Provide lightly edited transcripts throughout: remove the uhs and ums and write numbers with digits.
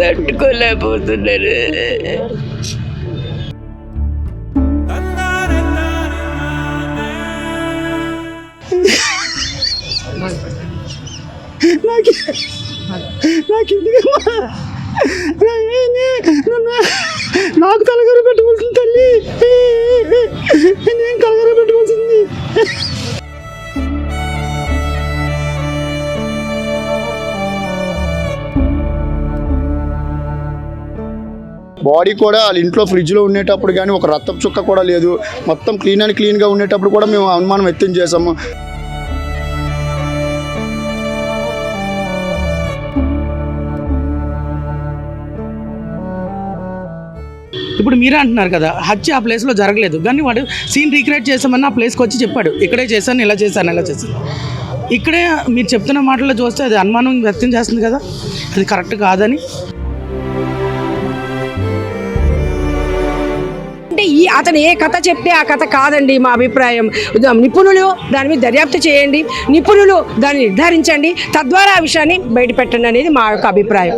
తట్టుకోలేకపోతున్నారు. నాకు కలగర పెట్టుకోవాల్సింది తల్లి, నేను కలగర పెట్టుకోవాల్సింది. బాడీ కూడా వాళ్ళ ఇంట్లో ఫ్రిడ్జ్లో ఉండేటప్పుడు కానీ ఒక రక్తపు చుక్క కూడా లేదు. మొత్తం క్లీన్గా ఉండేటప్పుడు కూడా మేము అనుమానం వ్యక్తం చేసాము. ఇప్పుడు మీరే అంటున్నారు కదా హత్య ఆ ప్లేస్లో జరగలేదు, కానీ వాడు సీన్ రీక్రియేట్ చేసామని ఆ ప్లేస్కి వచ్చి చెప్పాడు, ఇక్కడే చేశాను, ఇలా చేశాను. ఇక్కడే మీరు చెప్తున్న మాటల్లో చూస్తే అది అనుమానం వ్యక్తం చేస్తుంది కదా, అది కరెక్ట్ కాదని. అంటే అతను ఏ కథ చెప్తే ఆ కథ కాదండి మా అభిప్రాయం. నిపుణులు దాని మీద దర్యాప్తు చేయండి, నిపుణులు దాన్ని నిర్ధారించండి, తద్వారా ఆ విషయాన్ని బయటపెట్టండి అనేది మా యొక్క అభిప్రాయం.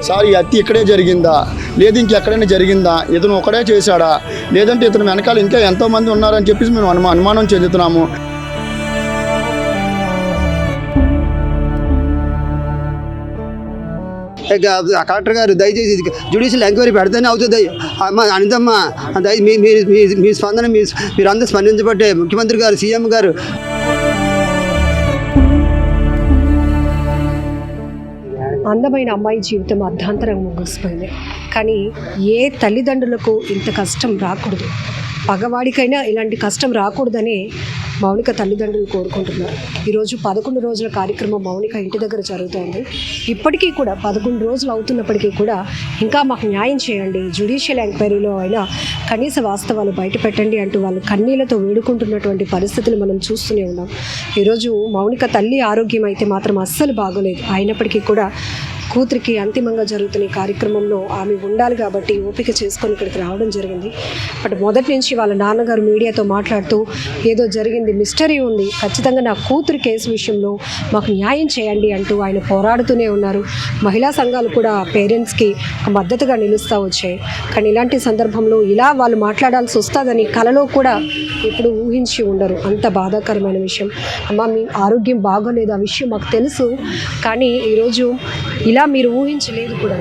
సార్, ఈ హత్య ఇక్కడే జరిగిందా లేదు ఇంకెక్కడైనా జరిగిందా, ఇతను ఒకడే చేశాడా, లేదంటే ఇతను వెనకాల ఇంకా ఎంతోమంది ఉన్నారని చెప్పేసి మేము అనుమానం చెందుతున్నాము. కలెక్టర్ గారు దయచేసి జ్యుడిషియల్ ఎంక్వైరీ పెడితేనే అవుతుంది. అనితమ్మా మీ స్పందన మీరు అందరూ స్పందించబట్టే ముఖ్యమంత్రి గారు, సీఎం గారు. అందమైన అమ్మాయి జీవితం అర్ధాంతరంగా ముగిసిపోయింది. కానీ ఏ తల్లిదండ్రులకు ఇంత కష్టం రాకూడదు, పగవాడికైనా ఇలాంటి కష్టం రాకూడదని మౌనిక తల్లిదండ్రులు కోరుకుంటున్నారు. ఈరోజు 11 రోజుల కార్యక్రమం మౌనిక ఇంటి దగ్గర జరుగుతోంది. ఇప్పటికీ కూడా 11 రోజులు అవుతున్నప్పటికీ కూడా ఇంకా మాకు న్యాయం చేయండి, జ్యుడిషియల్ ఎంక్వైరీలో అయినా కనీస వాస్తవాలు బయట పెట్టండి అంటూ వాళ్ళు కన్నీళ్లతో వేడుకుంటున్నటువంటి పరిస్థితులు మనం చూస్తూనే ఉన్నాం. ఈరోజు మౌనిక తల్లి ఆరోగ్యం అయితే మాత్రం అస్సలు బాగోలేదు. అయినప్పటికీ కూడా కూతురికి అంతిమంగా జరుగుతున్న ఈ కార్యక్రమంలో ఆమె ఉండాలి కాబట్టి ఓపిక చేసుకొని ఇక్కడికి రావడం జరిగింది. బట్ మొదటి నుంచి వాళ్ళ నాన్నగారు మీడియాతో మాట్లాడుతూ ఏదో జరిగింది, మిస్టరీ ఉంది, ఖచ్చితంగా నా కూతురి కేసు విషయంలో మాకు న్యాయం చేయండి అంటూ ఆయన పోరాడుతూనే ఉన్నారు. మహిళా సంఘాలు కూడా పేరెంట్స్కి మద్దతుగా నిలుస్తూ వచ్చాయి. కానీ ఇలాంటి సందర్భంలో ఇలా వాళ్ళు మాట్లాడాల్సి వస్తుందని కలలో కూడా ఇప్పుడు ఊహించి ఉండరు. అంత బాధాకరమైన విషయం. అమ్మ, మీ ఆరోగ్యం బాగోలేదు, ఆ విషయం మాకు తెలుసు, కానీ ఈరోజు ఇలా మీరు ఊహించలేదు కూడా.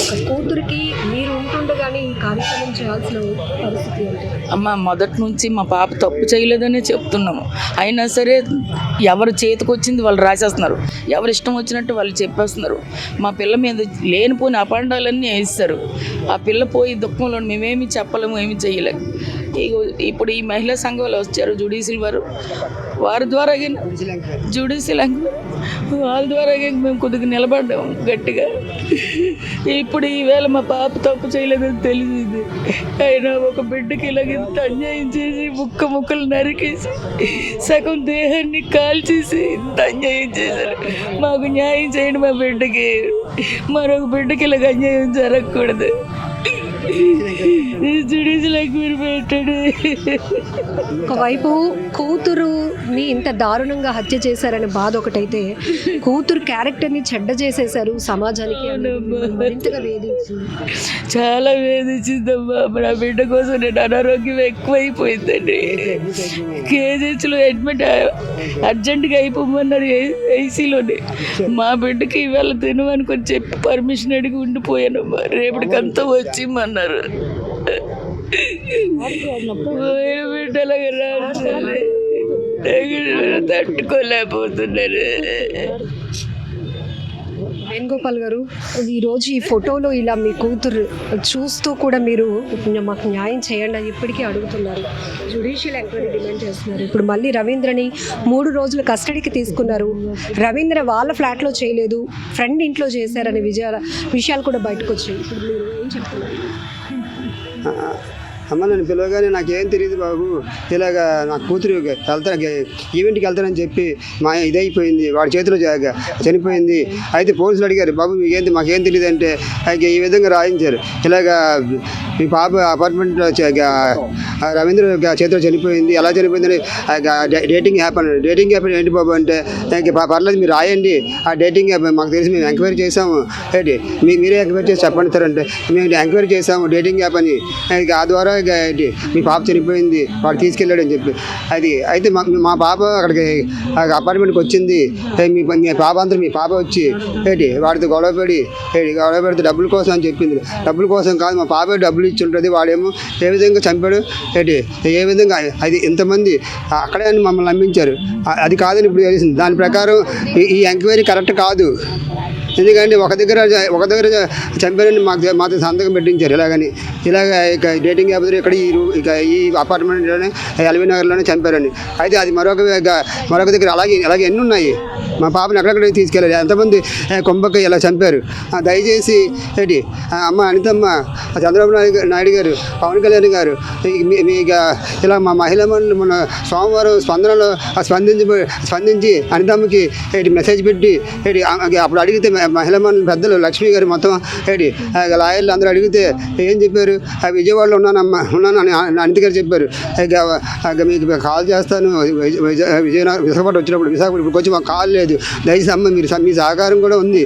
ఒక కూతురికి మీరు ఉంటుండగానే ఈ కార్యక్రమం చేయాల్సిన పరిస్థితి ఏంటి? అమ్మ, మొదటి నుంచి మా పాప తప్పు చేయలేదనే చెప్తున్నాము. అయినా సరే ఎవరు చేతికి వచ్చింది వాళ్ళు రాసేస్తున్నారు, ఎవరు ఇష్టం వచ్చినట్టు వాళ్ళు చెప్పేస్తున్నారు. మా పిల్ల మీద లేనిపోని అపాండాలన్నీ వేస్తారు. ఆ పిల్ల పోయి దుఃఖంలో మేమేమి చెప్పలేము, ఏమి చేయలేము. ఇప్పుడు ఈ మహిళా సంఘంలో వచ్చారు జ్యుడిషియల్ వారి ద్వారా జ్యుడిషియల్ వాళ్ళ ద్వారా మేము కొద్దిగా నిలబడ్డాము గట్టిగా. ఇప్పుడు ఈవేళ మా పాప తప్పు చేయలేదని తెలిసింది. అయినా ఒక బిడ్డకి ఇలాగ ఇంత అన్యాయం చేసి ముక్కలు నరికేసి సగం దేహాన్ని కాల్చేసి ఇంత అన్యాయం చేశారు. మాకు న్యాయం చేయండి, మా బిడ్డకి మరొక బిడ్డకి ఇలాగ అన్యాయం జరగకూడదు. ఒకవైపు కూతురుని ఇంత దారుణంగా హత్య చేశారనే బాధ ఒకటైతే, కూతురు క్యారెక్టర్ని చెడ్డ చేసేశారు సమాజానికి, మరింతగా వేధించింది. చాలా వేధించిందమ్మా. నా బిడ్డ కోసం నేను అనారోగ్యం ఎక్కువైపోయిందండి. కేజీహెచ్లో అడ్మిట్ అర్జెంటుగా అయిపోమన్నారు ఐసీలోనే. మా బిడ్డకి ఇవాళ తినమనుకొని చెప్పి పర్మిషన్ అడిగి ఉండిపోయానమ్మా. రేపటికంతా వచ్చి అన్నారు. బిడ్డలాగా తట్టుకోలేకపోతున్నారు. వేణుగోపాల్ గారు, ఈరోజు ఈ ఫోటోలో ఇలా మీ కూతురు చూస్తూ కూడా మీరు మాకు న్యాయం చేయండి అని ఇప్పటికీ అడుగుతున్నారు, జ్యుడిషియల్ ఎంక్వైరీ డిమాండ్ చేస్తున్నారు. ఇప్పుడు మళ్ళీ రవీంద్రని 3 రోజులు కస్టడీకి తీసుకున్నారు. రవీంద్ర వాళ్ళ ఫ్లాట్లో చేయలేదు, ఫ్రెండ్ ఇంట్లో చేశారనే విషయాలు కూడా బయటకు వచ్చాయి. ఇప్పుడు మీరు ఏం చెప్తున్నారు? అమ్మ నన్ను పిలవగానే నాకేం తెలియదు బాబు, ఇలాగ నా కూతురు ఈవెంట్కి వెళ్తానని చెప్పి ఇదైపోయింది, వాడి చేతిలో చనిపోయింది. అయితే పోలీసులు అడిగారు, బాబు మీకేంటి, మాకేం తెలియదు అంటే ఈ విధంగా రాయించారు. ఇలాగా మీ పాప అపార్ట్మెంట్లో రవీంద్ర చేతిలో చనిపోయింది, ఎలా చనిపోయిందని డేటింగ్ యాప్ అన్నాడు. డేటింగ్ యాప్ ఏంటి బాబు అంటే పర్లేదు మీరు రాయండి, ఆ డేటింగ్ యాప్ మాకు తెలిసి మేము ఎంక్వైరీ చేసాము, ఏంటి మీరే ఎంక్వైరీ చేసి చెప్పండి సార్ అంటే మేము ఎంక్వైరీ చేసాము డేటింగ్ యాప్ అని, ఆ ద్వారా మీ పాప చనిపోయింది, వాడు తీసుకెళ్ళాడు అని చెప్పి. అయితే మా పాప అక్కడికి అపార్ట్మెంట్కి వచ్చింది, మీ పాప వచ్చి ఏంటి వాడితో గొడవ పెడితే డబ్బుల కోసం అని చెప్పింది. డబ్బుల కోసం కాదు, మా పాప డబ్బులు ఇచ్చి ఉంటుంది, వాడేమో ఏ విధంగా చంపాడు ఏంటి ఏ విధంగా అది ఇంతమంది అక్కడే అని మమ్మల్ని నమ్మించారు. అది కాదని ఇప్పుడు తెలిసింది. దాని ప్రకారం ఈ ఎంక్వైరీ కరెక్ట్ కాదు. ఎందుకంటే ఒక దగ్గర చంపారని మాతో సంతకం పెట్టించారు. ఇలాగ ఇక డేటింగ్ యాప్ ఇక్కడ ఈ అపార్ట్మెంట్లోనే ఎల్బీ నగర్లోనే చంపారని. అయితే అది మరొక దగ్గర అలాగే ఎన్ని ఉన్నాయి. మా పాపను ఎక్కడెక్కడ తీసుకెళ్ళాలి, ఎంతమంది కొంపక్క ఇలా చంపారు. దయచేసి ఏంటి అమ్మ అనితమ్మ, చంద్రబాబు నాయుడు గారు, పవన్ కళ్యాణ్ గారు ఇలా మా మహిళా మండలి మన సోమవారం స్పందనలో స్పందించి అనితమ్మకి మెసేజ్ పెట్టి అప్పుడు అడిగితే మహిళా మండలి పెద్దలు లక్ష్మి గారు మొత్తం లాయర్లు అందరూ అడిగితే ఏం చెప్పారు, విజయవాడలో ఉన్నాను అని అనిత గారు చెప్పారు. మీకు కాల్ చేస్తాను విశాఖపట్నం వచ్చినప్పుడు, విశాఖపట్నం వచ్చి మాకు కాల్ లేదు, దయచేసి అమ్మ మీ సహకారం కూడా ఉంది,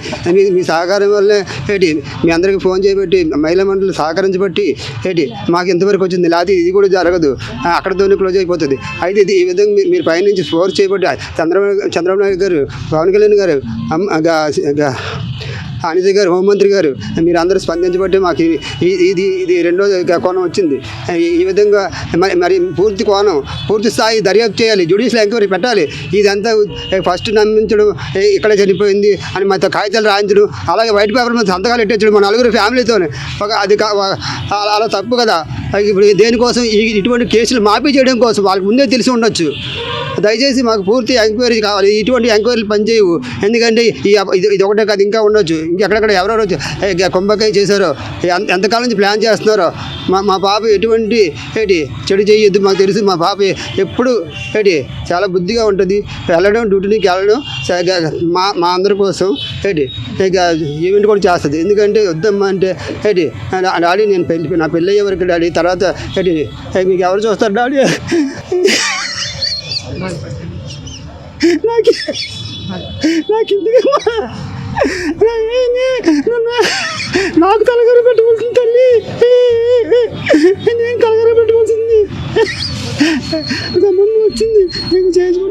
మీ సహకారం వల్లే మీ అందరికీ ఫోన్ చేయబట్టి మహిళా మండలి సహకరించబట్టి మాకు ఎంతవరకు వచ్చింది, లేకపోతే ఇది కూడా జరగదు, అక్కడతోనే క్లోజ్ అయిపోతుంది. అయితే ఈ విధంగా మీరు పైనుంచి ఫోర్స్ చేయబట్టి చంద్రబాబు నాయుడు గారు, పవన్ కళ్యాణ్ గారు, అనిత గారు, హోంమంత్రి గారు మీరు అందరూ స్పందించబట్టి మాకు ఇది రెండో కోణం వచ్చింది. ఈ విధంగా మరి పూర్తి స్థాయి దర్యాప్తు చేయాలి, జ్యుడిషియల్ ఎంక్వైరీ పెట్టాలి. ఇదంతా ఫస్ట్ నమ్మించడం, ఇక్కడ చనిపోయింది అని మాతో కాగితాలు రాయించడం, అలాగే వైట్ పేపర్ మీద సంతకాలు పెట్టించడం మా నలుగురు ఫ్యామిలీతోనే అది అలా తప్పు కదా. ఇప్పుడు దేనికోసం ఇటువంటి కేసులు మాఫీ చేయడం కోసం వాళ్ళకి ముందే తెలిసి ఉండొచ్చు. దయచేసి మాకు పూర్తి ఎంక్వైరీ కావాలి. ఇటువంటి ఎంక్వైరీలు పనిచేయవు. ఎందుకంటే ఇది ఒకటే కాదు, ఇంకా ఉండొచ్చు. ఇంకెక్కడెక్కడ ఎవరెవరో కుంభకాయ చేశారో, ఎంతకాలం నుంచి ప్లాన్ చేస్తున్నారో. మా పాప ఎటువంటి చెడు చేయొద్దు. మాకు తెలుసు మా పాప ఎప్పుడు చాలా బుద్ధిగా ఉంటుంది. వెళ్ళడం, డ్యూటీకి వెళ్ళడం మా అందరి కోసం ఈవెంట్ కూడా చేస్తుంది. ఎందుకంటే వద్దమ్మా అంటే డాడీ నా పెళ్ళి అయ్యే వరకు డాడీ, తర్వాత మీకు ఎవరు చూస్తారు డాడీ, నాకు కలగర పెట్టవలసింది తల్లి, నేను కలగర పెట్టవలసింది సంబంధం వచ్చింది.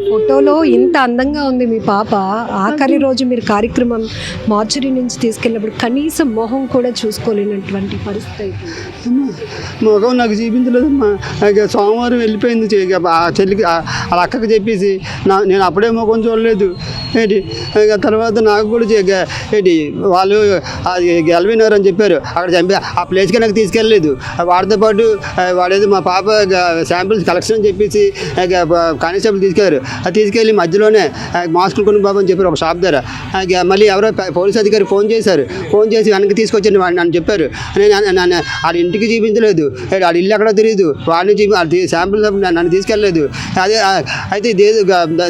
ఫోటోలో ఇంత అందంగా ఉంది మీ పాప. ఆఖరి రోజు మీరు కార్యక్రమం మార్చురీ నుంచి తీసుకెళ్ళినప్పుడు కనీసం మొహం కూడా చూసుకోలేనటువంటి పరిస్థితి అయిపోయింది. మొఖం నాకు చూపించలేదమ్మా. సోమవారం వెళ్ళిపోయింది ఆ చెల్లికి, వాళ్ళ అక్కకి చెప్పేసి నేను అప్పుడే మొఖం చూడలేదు. తర్వాత నాకు కూడా వాళ్ళు ఎల్బీ నగర్ అని చెప్పారు, అక్కడ చంపి ఆ ప్లేస్కి నాకు తీసుకెళ్ళలేదు. వాడితో పాటు వాడేది మా పాప శాంపిల్స్ కలెక్షన్ అని చెప్పేసి కానిస్టేబుల్ తీసుకెళ్ళారు. అది తీసుకెళ్ళి మధ్యలోనే మాస్కులు కొను బాబు అని చెప్పారు ఒక షాప్ దగ్గర. మళ్ళీ ఎవరో పోలీస్ అధికారి ఫోన్ చేసి వెనక్కి తీసుకొచ్చండి వాడిని అని చెప్పారు. వాడి ఇంటికి చూపించలేదు, వాడి ఇల్లు ఎక్కడో తెలియదు, వాడిని శాంపిల్స్ నన్ను తీసుకెళ్ళలేదు. అయితే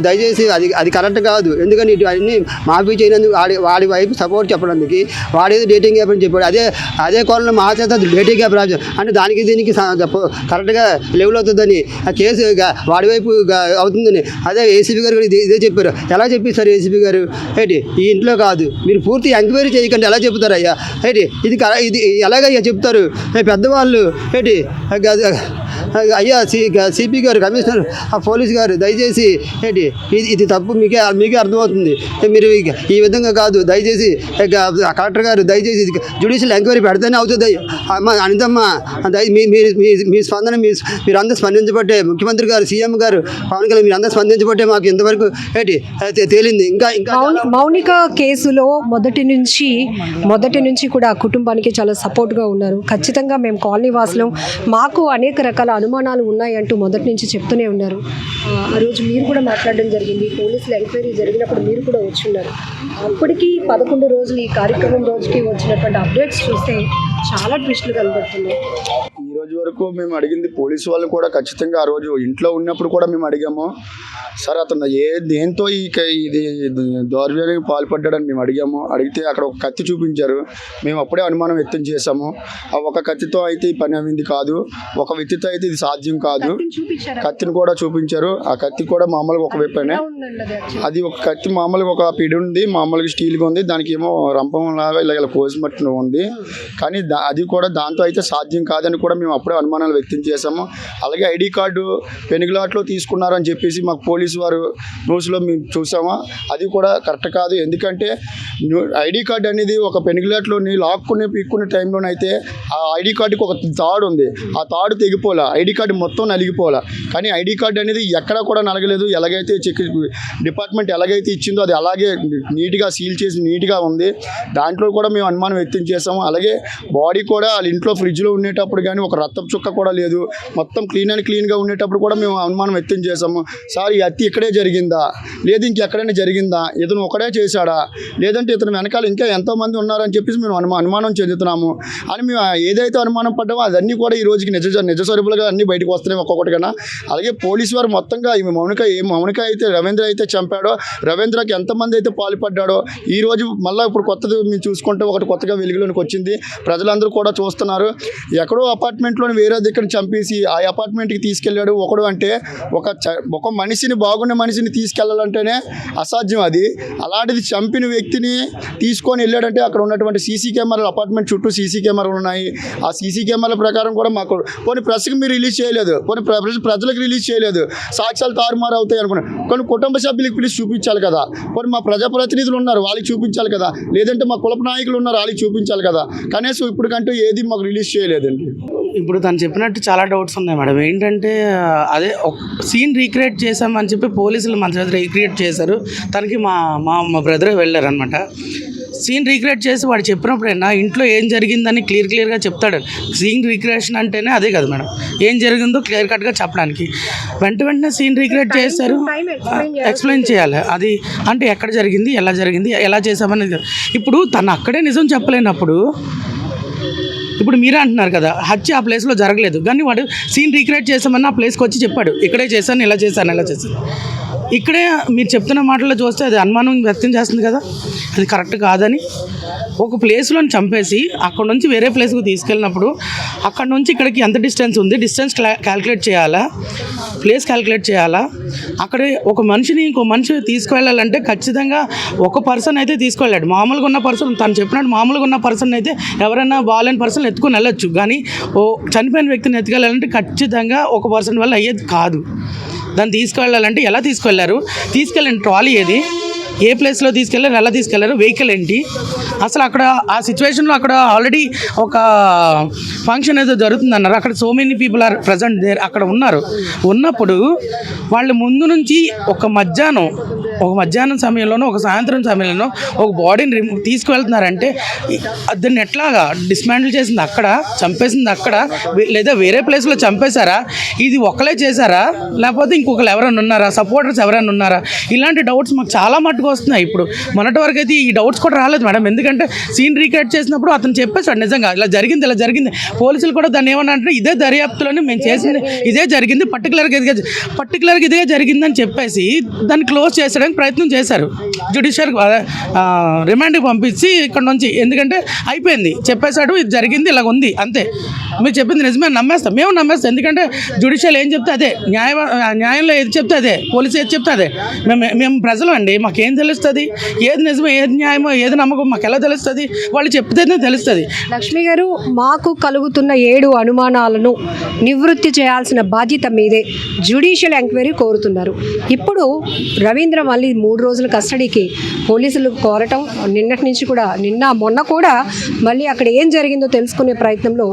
దయచేసి అది కరెక్ట్ కాదు. ఎందుకని ఇవన్నీ మాఫీ చేయనందుకు వాడి వైపు సపోర్ట్ చెప్పడానికి వాడేదో డేటింగ్ యాప్ అని చెప్పాడు. అదే కోణంలో మా చేత డేటింగ్ యాప్ రాజు అంటే దానికి దీనికి కరెక్ట్గా లెవెల్ అవుతుందని ఆ కేసు వాడి వైపు అవుతుందని అదే ఏసీపీ గారు ఇదే చెప్పారు. ఎలా చెప్పిస్తారు ఏసీపీ గారు? ఈ ఇంట్లో కాదు, మీరు పూర్తి ఎంక్వైరీ చేయకండి ఎలా చెప్తారు అయ్యా? ఇది ఎలాగయ్యా చెప్తారు పెద్దవాళ్ళు? అయ్యా సిపి గారు, కమిషనర్, ఆ పోలీస్ గారు దయచేసి ఇది తప్పు మీకే అర్థమవుతుంది. మీరు ఈ విధంగా కాదు. దయచేసి కలెక్టర్ గారు దయచేసి జ్యుడిషియల్ ఎంక్వైరీ పెడితేనే అవుతుంది. అమ్మ అనితమ్మ, మీ స్పందన మీరు అందరూ స్పందించబట్టే, ముఖ్యమంత్రి గారు, సీఎం గారు, పవన్ కళ్యాణ్ మీరు అందరూ స్పందించబట్టే మాకు ఇంతవరకు తేలింది. ఇంకా మౌనిక కేసులో మొదటి నుంచి కూడా కుటుంబానికి చాలా సపోర్ట్గా ఉన్నారు. ఖచ్చితంగా మేము కాలనీ వాసులం, మాకు అనేక రకాల అనుమానాలు ఉన్నాయంటూ మొదటి నుంచి చెప్తూనే ఉన్నారు. ఆ రోజు మీరు కూడా మాట్లాడడం జరిగింది, పోలీసులు ఎంక్వైరీ జరిగినప్పుడు మీరు కూడా వచ్చున్నారు. అప్పటికి 11 రోజులు ఈ కార్యక్రమం రోజుకి వచ్చినటువంటి అప్డేట్స్ చూస్తే చాలా ట్విస్టులు కనబడుతున్నాయి. రోజు వరకు మేము అడిగింది పోలీసు వాళ్ళు కూడా ఖచ్చితంగా ఆ రోజు ఇంట్లో ఉన్నప్పుడు కూడా మేము అడిగాము. సార్ అతను దేంతో ఇది దౌర్జన్యానికి పాల్పడ్డాడని మేము అడిగాము. అడిగితే అక్కడ ఒక కత్తి చూపించారు. మేము అప్పుడే అనుమానం వ్యక్తం చేశాము. ఆ ఒక కత్తితో అయితే ఈ పని అయింది కాదు, ఒక వ్యక్తితో అయితే ఇది సాధ్యం కాదు. కత్తిని కూడా చూపించారు. ఆ కత్తి కూడా మామూలుగా ఒక వైపునే, అది ఒక కత్తి మామూలుగా ఒక పిడి ఉంది, మామూలుగా స్టీల్గా ఉంది. దానికి ఏమో రంపం లాగా ఇలా కోసిమట్టు ఉంది. కానీ అది కూడా దాంతో అయితే సాధ్యం కాదని కూడా మేము అప్పుడే అనుమానాలు వ్యక్తం చేశాము. అలాగే ఐడి కార్డు పెనుగులాట్లో తీసుకున్నారని చెప్పేసి మాకు పోలీసు వారు న్యూస్లో మేము చూసాము. అది కూడా కరెక్ట్ కాదు. ఎందుకంటే ఐడి కార్డు అనేది ఒక పెనుగులాట్లోని లాక్కునే పీక్కునే టైంలోనైతే ఆ ఐడి కార్డుకి ఒక తాడు ఉంది. ఆ తాడు తెగిపోలే, ఐడి కార్డు మొత్తం నలిగిపోలే. కానీ ఐడి కార్డు అనేది ఎక్కడా కూడా నలగలేదు. ఎలాగైతే డిపార్ట్మెంట్ ఎలాగైతే ఇచ్చిందో అది అలాగే నీట్గా సీల్ చేసి నీట్గా ఉంది. దాంట్లో కూడా మేము అనుమానం వ్యక్తం చేసాము. అలాగే బాడీ కూడా వాళ్ళ ఇంట్లో ఫ్రిడ్జ్లో ఉండేటప్పుడు కానీ ఒక రక్తపు చుక్క కూడా లేదు. మొత్తం క్లీన్ అండ్ క్లీన్గా ఉండేటప్పుడు కూడా మేము అనుమానం వ్యక్తం చేసాము. సార్ ఈ హత్య ఇక్కడే జరిగిందా, లేదు ఇంకెక్కడైనా జరిగిందా, ఇతను ఒకడే చేశాడా, లేదంటే ఇతను వెనకాల ఇంకా ఎంతోమంది ఉన్నారని చెప్పేసి మేము అనుమానం చెందుతున్నాము అని మేము ఏదైతే అనుమానం పడ్డామో అదన్నీ కూడా ఈ రోజుకి నిజ స్వరూపులుగా అన్నీ బయటకు వస్తున్నాయి ఒక్కొక్కటిగా. అలాగే పోలీసు వారు మొత్తంగా మౌనిక అయితే రవీంద్ర అయితే చంపాడో, రవీంద్రకి ఎంతమంది అయితే పాల్పడ్డాడో ఈ రోజు మళ్ళీ ఇప్పుడు కొత్తది మేము చూసుకుంటే ఒకటి కొత్తగా వెలుగులోనికి వచ్చింది. ప్రజలందరూ కూడా చూస్తున్నారు. ఎక్కడో అపార్ట్మెంట్లోని వేరే దగ్గర చంపేసి ఆ అపార్ట్మెంట్కి తీసుకెళ్ళాడు ఒకడు అంటే ఒక మనిషిని బాగున్న మనిషిని తీసుకెళ్లాలంటేనే అసాధ్యం. అది అలాంటిది చంపిన వ్యక్తిని తీసుకొని వెళ్ళాడంటే అక్కడ ఉన్నటువంటి సీసీ కెమెరాలు, అపార్ట్మెంట్ చుట్టూ సీసీ కెమెరాలు ఉన్నాయి. ఆ సీసీ కెమెరాల ప్రకారం కూడా మాకు కొన్ని ప్రెస్కి మీరు రిలీజ్ చేయలేదు, కొన్ని ప్రజలకు రిలీజ్ చేయలేదు. సాక్ష్యాలు తారుమారు అవుతాయి అనుకున్నాను. కొన్ని కుటుంబ సభ్యులకు పిలిచి చూపించాలి కదా. కొన్ని మా ప్రజాప్రతినిధులు ఉన్నారు, వాళ్ళకి చూపించాలి కదా. లేదంటే మా కులప నాయకులు ఉన్నారు, వాళ్ళకి చూపించాలి కదా. కనీసం ఇప్పటికంటూ ఏది మాకు రిలీజ్ చేయలేదండి. ఇప్పుడు తను చెప్పినట్టు చాలా డౌట్స్ ఉన్నాయి మేడం. ఏంటంటే అదే ఒక సీన్ రీక్రియేట్ చేసామని చెప్పి పోలీసులు మన దగ్గర రీక్రియేట్ చేశారు. తనకి మా బ్రదరే వెళ్ళారనమాట. సీన్ రీక్రియేట్ చేసి వాడు చెప్పినప్పుడైనా ఇంట్లో ఏం జరిగిందని క్లియర్గా చెప్తాడు. సీన్ రీక్రియేషన్ అంటేనే అదే కదా మేడం, ఏం జరిగిందో క్లియర్ కట్గా చెప్పడానికి. వెంటనే సీన్ రీక్రియేట్ చేస్తారు, ఎక్స్ప్లెయిన్ చేయాలి. అది అంటే ఎక్కడ జరిగింది, ఎలా చేసామని. ఇప్పుడు తను అక్కడే నిజం చెప్పలేనప్పుడు ఇప్పుడు మీరే అంటున్నారు కదా హత్య ఆ ప్లేస్లో జరగలేదు, కానీ వాడు సీన్ రీక్రియేట్ చేసామని ఆ ప్లేస్కి వచ్చి చెప్పాడు, ఇక్కడే చేశాను, ఇలా చేశాను. ఇక్కడే మీరు చెప్తున్న మాటల్లో చూస్తే అది అనుమానం వ్యక్తం చేస్తుంది కదా, అది కరెక్ట్ కాదని. ఒక ప్లేస్లో చంపేసి అక్కడ నుంచి వేరే ప్లేస్కి తీసుకెళ్ళినప్పుడు అక్కడ నుంచి ఇక్కడికి ఎంత డిస్టెన్స్ ఉంది, డిస్టెన్స్ క్యాలిక్యులేట్ చేయాలా, ప్లేస్ క్యాలిక్యులేట్ చేయాలా. అక్కడ ఒక మనిషిని ఇంకో మనిషి తీసుకువెళ్ళాలంటే ఖచ్చితంగా ఒక పర్సన్ అయితే తీసుకువెళ్ళాడు. మామూలుగా ఉన్న పర్సన్, తను చెప్పినట్టు మామూలుగా ఉన్న పర్సన్ అయితే ఎవరైనా బాగాలేని పర్సన్ ఎత్తుకొని వెళ్ళొచ్చు, కానీ ఓ చనిపోయిన వ్యక్తిని ఎత్తుకెళ్ళాలంటే ఖచ్చితంగా ఒక పర్సన్ వల్ల అయ్యేది కాదు. దాన్ని తీసుకువెళ్ళాలంటే ఎలా తీసుకెళ్ళండి ట్రాలీ ఏది, ఏ ప్లేస్లో తీసుకెళ్ళారు, ఎలా తీసుకెళ్లారు, వెహికల్ ఏంటి, అసలు అక్కడ ఆ సిచ్యువేషన్లో అక్కడ ఆల్రెడీ ఒక ఫంక్షన్ ఏదో జరుగుతుందన్నారు. అక్కడ so many people are present there, అక్కడ ఉన్నప్పుడు వాళ్ళు ముందు నుంచి ఒక మధ్యాహ్నం సమయంలోనో ఒక సాయంత్రం సమయంలోనో ఒక బాడీని తీసుకువెళ్తున్నారంటే దాన్ని ఎట్లాగా డిస్మాంటిల్ చేసింది అక్కడ, చంపేసింది అక్కడ, లేదా వేరే ప్లేస్లో చంపేశారా, ఇది ఒకలే చేశారా, లేకపోతే ఇంకొకరు ఎవరైనా ఉన్నారా, సపోర్టర్స్ ఎవరైనా ఉన్నారా, ఇలాంటి డౌట్స్ మాకు చాలా మట్టుకు వస్తున్నాయి. ఇప్పుడు మొన్నటి వరకు అయితే ఈ డౌట్స్ కూడా రాలేదు మేడం. ఎందుకంటే సీన్ రీక్రియేట్ చేసినప్పుడు అతను చెప్పేశాడు నిజంగా ఇలా జరిగింది. పోలీసులు కూడా దాన్ని ఏమన్నా అంటే ఇదే దర్యాప్తులోనే మేము చేసింది ఇదే జరిగింది, పర్టికులర్గా ఇదే జరిగిందని చెప్పేసి దాన్ని క్లోజ్ చేసడానికి ప్రయత్నం చేశారు. జ్యుడిషియల్ రిమాండ్కి పంపించి ఇక్కడ నుంచి, ఎందుకంటే అయిపోయింది, చెప్పేశాడు, ఇది జరిగింది, ఇలాగ ఉంది, అంతే. మీరు చెప్పింది నిజమే నమ్మేస్తాం, మేము నమ్మేస్తాం. ఎందుకంటే జ్యుడిషియల్ ఏం చెప్తే అదే, న్యాయంలో ఏది చెప్తే అదే, పోలీసు ఏది చెప్తే అదే. మేము ప్రజలు అండి, మాకేం తెలుస్తుంది, ఏది నిజమో, ఏది న్యాయమో, ఏది నమ్మకం మాకు ఎలా తెలుస్తుంది, వాళ్ళు చెప్తేనే తెలుస్తుంది. లక్ష్మి గారు, మాకు కలుగుతున్న 7 అనుమానాలను నివృత్తి చేయాల్సిన బాధ్యత మీదే. జ్యుడిషియల్ ఎంక్వైరీ కోరుతున్నారు. ఇప్పుడు రవీంద్ర మళ్ళీ 3 రోజుల కస్టడీకి పోలీసులు కోరటం, నిన్నటి నుంచి కూడా మొన్న కూడా మళ్ళీ అక్కడ ఏం జరిగిందో తెలుసుకునే ప్రయత్నంలో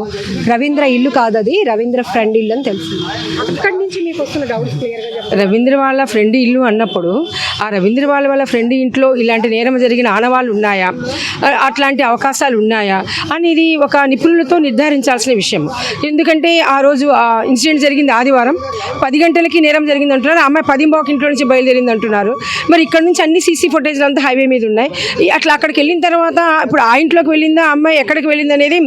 రవీంద్ర ఇల్లు కాదది, రవీంద్ర ఫ్రెండ్ ఇల్లు అని తెలుస్తుంది. అక్కడి నుంచి మీకు వస్తున్న డౌట్స్ క్లియర్గా చెప్పండి. రవీంద్ర వాళ్ళ ఫ్రెండ్ ఇల్లు అన్నప్పుడు ఆ రవీంద్ర వాళ్ళ ఫ్రెండ్ ఇంట్లో ఇలాంటి నేరం జరిగిన ఆనవాళ్ళు ఉన్నాయా, అట్లాంటి అవకాశాలు ఉన్నాయా అనేది ఒక నిపుణులతో నిర్ధారించాల్సిన విషయం. ఎందుకంటే ఆ రోజు ఇన్సిడెంట్ జరిగింది ఆదివారం 10 గంటలకి నేరం జరిగింది అంటున్నారు. అమ్మాయి 10:15 ఇంట్లో నుంచి బయలుదేరింది అంటున్నారు. మరి ఇక్కడ నుంచి అన్ని సీసీ ఫుటేజ్లు అంతా హైవే మీద ఉన్నాయి. అట్లా అక్కడికి వెళ్ళిన తర్వాత ఇప్పుడు ఆ ఇంట్లోకి వెళ్ళిందా అమ్మాయి ఎక్కడికి వెళ్ళింది అనేది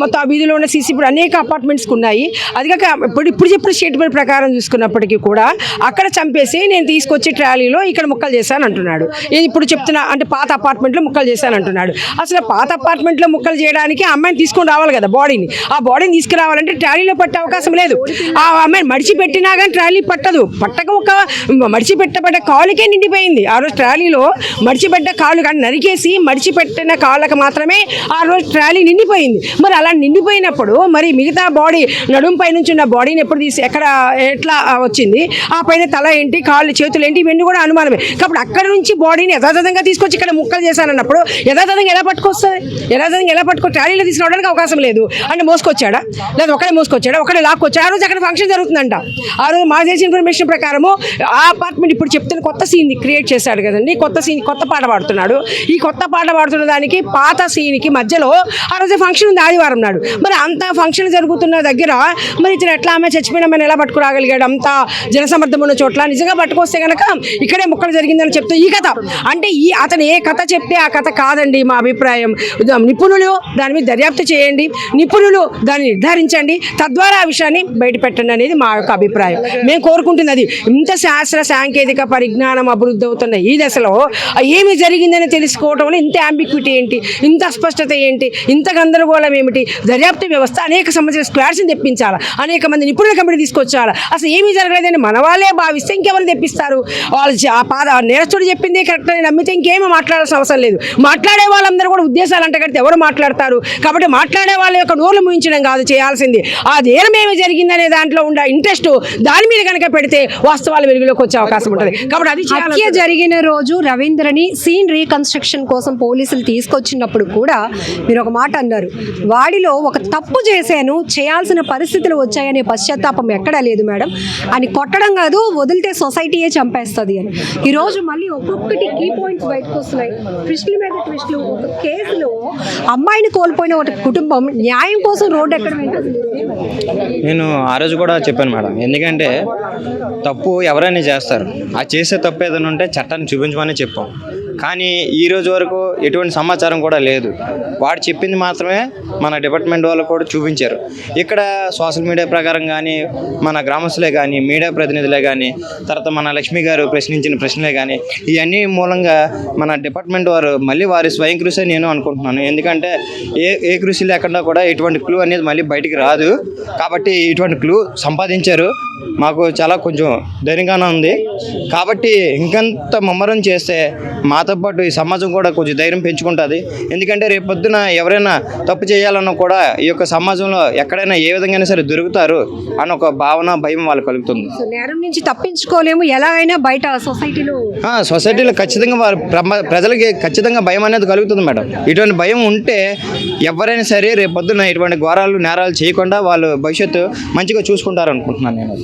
మొత్తం ఆ వీధిలో ఉన్న సీసీ ఇప్పుడు అనేక అపార్ట్మెంట్స్కి ఉన్నాయి. అది కాక ఇప్పుడు చెప్పిన స్టేట్మెంట్ ప్రకారం చూసుకున్నప్పటికీ కూడా అక్కడ చంపేసి నేను తీసుకొచ్చి ట్రాలీలో ఇక్కడ ముక్కలు చేశాను అంటున్నాడు. ఇప్పుడు చెప్తున్నా అంటే పాత అపార్ట్మెంట్లో ముక్కలు చేశాను అంటున్నాడు. అసలు పాత అపార్ట్మెంట్లో ముక్కలు చేయడానికి ఆ అమ్మాయిని తీసుకొని రావాలి కదా బాడీని. ఆ బాడీని తీసుకురావాలంటే ట్రాలీలో పట్టే అవకాశం లేదు. ఆ అమ్మాయిని మడిచిపెట్టినా కానీ ట్రాలీ పట్టదు. పట్టక ఒక మడిచిపెట్టబడ్డ కాలుకే నిండిపోయింది. ఆ రోజు ట్రాలీలో మడిచిపెట్ట కాళ్ళు కానీ నరికేసి మడిచిపెట్టిన కాళ్ళకు మాత్రమే ఆ రోజు ట్రాలీ నిండిపోయింది. మరి అలా నిండిపోయినప్పుడు మరి మిగతా బాడీ నడుము పై నుంచి ఉన్న బాడీని ఎప్పుడు తీసి ఎట్లా వచ్చింది, ఆ పైన తల ఏంటి, కాళ్ళు చేతులు ఏంటి, ఇవన్నీ కూడా అనుమానమే. కాబట్టి అక్కడ నుంచి బాడీని యథాతథంగా తీసుకొచ్చి ఇక్కడ ముక్కలు చేశానన్నప్పుడు యథాతథంగా ఎలా పట్టుకొస్తుంది? యథాతథంగా ఎలా ట్రాలీలో తీసుకురావడానికి అవకాశం లేదు. అంటే మోసుకొచ్చాడా, లేదా ఒకడే మోసుకొచ్చాడా, ఒకడే లాక్కొచ్చాడు. ఆ రోజు అక్కడ ఫంక్షన్ జరుగుతుందంట. ఆ రోజు మాకు తెలిసిన ఇన్ఫర్మేషన్ ప్రకారము ఆ అపార్ట్మెంట్ ఇప్పుడు చెప్తున్న కొత్త సీన్ క్రియేట్ చేశాడు కదండి. కొత్త పాట పాడుతున్నాడు. ఈ కొత్త పాట పాడుతున్న దానికి పాత సీన్కి మధ్యలో ఆ రోజు ఫంక్షన్ ఉంది ఆదివారం నాడు. మరి అంత ఫంక్షన్ జరుగుతున్న దగ్గర మరి ఇతను ఎట్లా ఆమె చచ్చిపోయిన ఆమెను ఎలా పట్టుకురాగలిగాడు? అంత జనసమర్థం ఉన్న చోట్ల నిజంగా పట్టుకొస్తే కనుక ఇక్కడే ముక్కలు జరిగిందని చెప్తూ ఈ కథ అంటే అతను ఏ కథ చెప్తే ఆ కథ కాదండి మా అభిప్రాయం. నిపుణులు దాని మీద దర్యాప్తు చేయండి, నిపుణులు దాన్ని నిర్ధారించండి, తద్వారా ఆ విషయాన్ని బయట పెట్టండి అనేది మా యొక్క అభిప్రాయం. మేము కోరుకుంటుంది అది. ఇంత శాస్త్ర సాంకేతిక పరిజ్ఞానం అభివృద్ధి అవుతున్న ఈ దశలో ఏమి జరిగిందని తెలుసుకోవడంలో ఇంత అంబిక్విటీ ఏంటి, ఇంత అస్పష్టత ఏంటి, ఇంత గందరగోళం ఏమిటి? దర్యాప్తు వ్యవస్థ అనేక సంబంధించిన స్క్వాడ్స్ని తెప్పించాలా, అనేక మంది నిపుణుల కమిటీ తీసుకొచ్చాలా. అసలు ఏమీ జరగలేదని మన వాళ్ళే భావిస్తే ఇంకెవరు తెప్పిస్తారు? వాళ్ళు నేరస్తుడు చెప్పింది కరెక్ట్ అని నమ్మితే ఇంకేమీ మాట్లాడాల్సిన అవసరం లేదు. మాట్లాడే వాళ్ళందరూ కూడా ఉద్దేశాలు అంటగడితే ఎవరు మాట్లాడతారు? కాబట్టి మాట్లాడే వాళ్ళ యొక్క నోర్లు ముయించడం కాదు చేయాల్సింది, ఆ నేరం ఏమి జరిగిందనే దాంట్లో ఉండే ఇంట్రెస్ట్ దాని మీద కనుక పెడితే వాస్తవాలు వెలుగులోకి వచ్చే అవకాశం ఉంటుంది. కాబట్టి అది హత్య జరిగిన రోజు రవీంద్రని సీన్ రీకన్స్ట్రక్షన్ కోసం పోలీసులు తీసుకొచ్చినప్పుడు కూడా మీరు ఒక మాట అన్నారు, వాడిలో ఒక తప్పు చేశాను, చేయాల్సిన పరిస్థితులు వచ్చాయనే పశ్చాత్తాపం ఎక్కడా లేదు మేడం అని. కొట్టడం కాదు, వదిలితే సొసైటీయే చంపేస్తుంది అని. ఈరోజు మళ్ళీ ఒక్కొక్కటి కీ పాయింట్స్ బయటకు వస్తున్నాయి, ట్విస్టుల మీద ట్విస్టులు. ఒక కేసులో అమ్మాయిని కోల్పోయిన ఒక కుటుంబం న్యాయం కోసం రోడ్డు ఎక్కడ నేను ఆ రోజు కూడా చెప్పాను మేడం, ఎందుకంటే తప్పు ఎవరైనా చేస్తారు, ఆ చేసే తప్పు ఏదైనా ఉంటే చట్టాన్ని చూపించమని చెప్పాం. కానీ ఈ రోజు వరకు ఎటువంటి సమాచారం కూడా లేదు. వాడు చెప్పింది మాత్రమే మన డిపార్ట్మెంట్ వాళ్ళు కూడా చూపించారు. ఇక్కడ సోషల్ మీడియా ప్రకారం కానీ, మన గ్రామస్తులే కానీ, మీడియా ప్రతినిధులే కానీ, తర్వాత మన లక్ష్మి గారు ప్రశ్నించిన ప్రశ్నలే కానీ, ఇవన్నీ మూలంగా మన డిపార్ట్మెంట్ వారు మళ్ళీ వారి స్వయం కృషి నేను అనుకుంటున్నాను. ఎందుకంటే ఏ కృషి లేకుండా కూడా ఎటువంటి క్లూ అనేది మళ్ళీ బయటికి రాదు. కాబట్టి ఇటువంటి క్లూ సంపాదించారు. మాకు చాలా కొంచెం ధైర్యంగానే ఉంది. కాబట్టి ఇంకంత ముమ్మరం చేస్తే మాతో పాటు ఈ సమాజం కూడా కొంచెం ధైర్యం పెంచుకుంటుంది. ఎందుకంటే రేపు పొద్దున ఎవరైనా తప్పు చేయాలన్నా కూడా ఈ యొక్క సమాజంలో ఎక్కడైనా ఏ విధంగా సరే దొరుకుతారు అన్న ఒక భావన, భయం వాళ్ళకి కలుగుతుంది. నేరం నుంచి తప్పించుకోలేము, ఎలాగైనా బయట సొసైటీలో ఖచ్చితంగా ప్రజలకి ఖచ్చితంగా భయం అనేది కలుగుతుంది మేడం. ఇటువంటి భయం ఉంటే ఎవరైనా సరే రేపు పొద్దున ఇటువంటి ఘోరాలు నేరాలు చేయకుండా వాళ్ళు భవిష్యత్తు మంచిగా చూసుకుంటారు అనుకుంటున్నాను నేను.